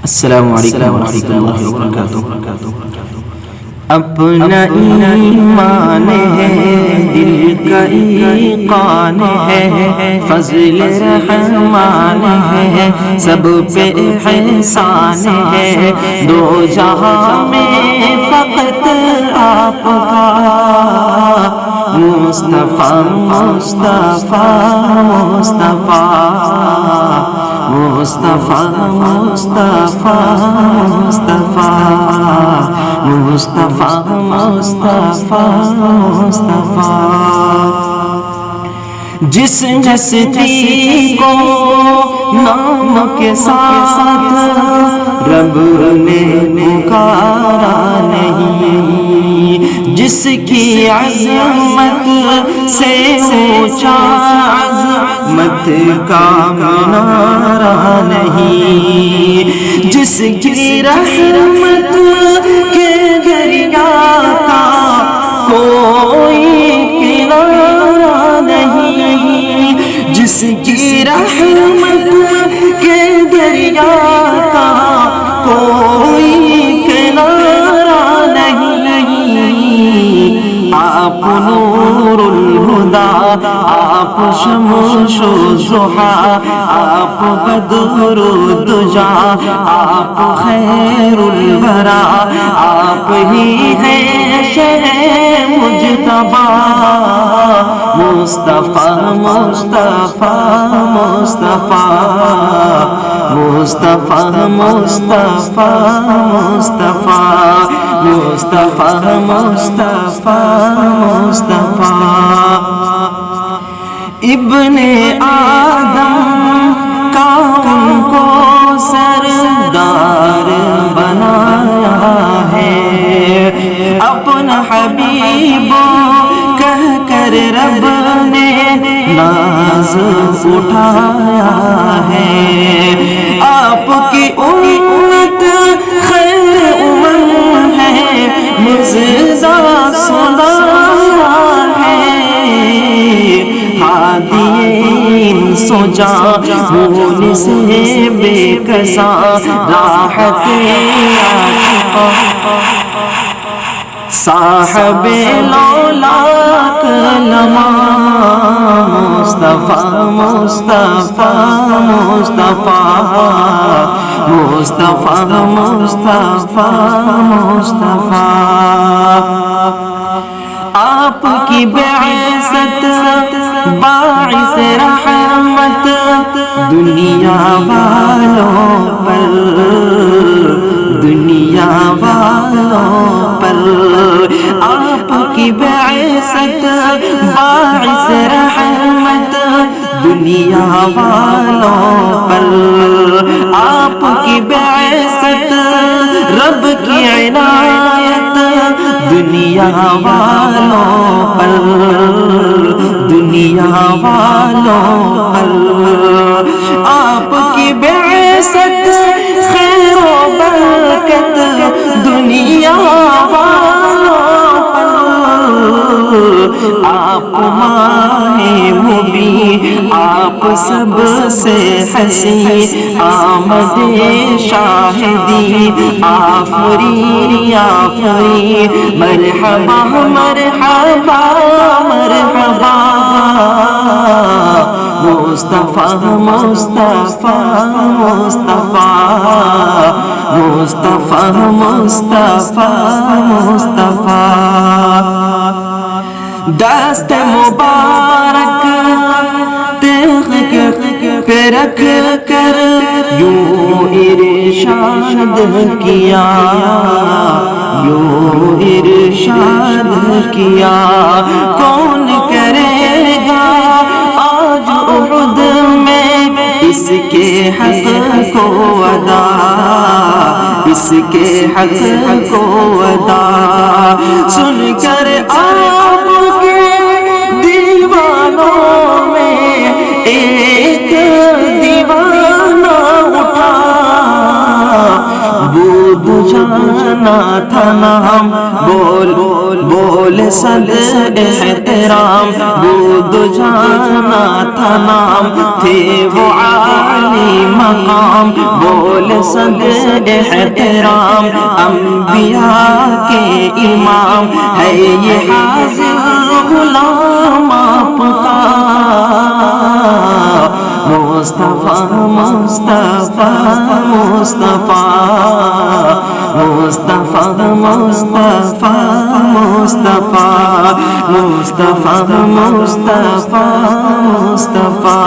السلام علیکم ورحمۃ اللہ وبرکاتہ۔ اپنا ایمان ہے، دل کا ایقان ہے، فضل رحمان ہے، سب پہ احسان ہے، دو جہاں میں فقط آپ کا مصطفیٰ مصطفیٰ مصطفیٰ مصطفیٰ مصطفیٰ مصطفیٰ مصطفیٰ مصطفیٰ جس ہستی کو نام کے ساتھ رب نے پکارا نہیں، جس کی عظمت سے اونچا عظمت کا منارہ نہیں، جس کی رحمت کے دریا کا کوئی کنارہ نہیں، جس کی رحمت کے دریا کا کوئی کنارہ نہیں، آپ نور الہدی، آپ شمس و ضحیٰ، آپ بدر الدجا، آپ خیر الورا، آپ ہی ہیں شہ مجتبی، مصطفیٰ مصطفیٰ مصطفیٰ مصطفیٰ مصطفیٰ مصطفیٰ مصطفیٰ مصطفیٰ ابن آدم کا ان کو سردار بنایا ہے، اپنا حبیب کہہ کر رب نے ناز اٹھایا ہے، آپ کی امت خیر امت ہے، معجزہ سنایا ہے، ہادی سوجا بھول سے بے کسا راحت عاشقاں صاحب لولاک لما، مصطفیٰ مصطفیٰ مصطفیٰ مصطفیٰ مصطفیٰ مصطفیٰ آپ کی بعثت باعث رحمت دنیا والوں پر، دنیا والوں پر، آپ کی بعثت باعث رحمت دنیا والوں پر، آپ کی بعثت رب کی عنایت دنیا والوں پر، دنیا والوں پر، آپ کی بعثت خیر و برکت دنیا والوں پر، آپ ماہ مبین، آپ سب سے حسین، آمد شاہدی آفرین آفرین، مرحبا مرحبا مرحبا، مصطفیٰ مصطفیٰ مصطفیٰ مصطفیٰ مصطفیٰ مصطفیٰ دست مبارک تیغ پہ رکھ کر یوں ارشاد کیا، یوں ارشاد کیا، کون کرے گا آج احد میں اس کے حق کو ادا، اس کے حق کو ادا، سن کر آپ کے دیوانوں میں ایک دیوانہ اٹھا، بود جانا تھا نام بول بول بول صد احترام بود جانا تھا نام تھے وہ عالی مقام بول صد احترام انبیاء کے امام ہے یہ حاضر غلام آپ کا مصطفیٰ مصطفیٰ مصطفیٰ مصطفیٰ مصطفیٰ مصطفیٰ مصطفیٰ مصطفیٰ مصطفیٰ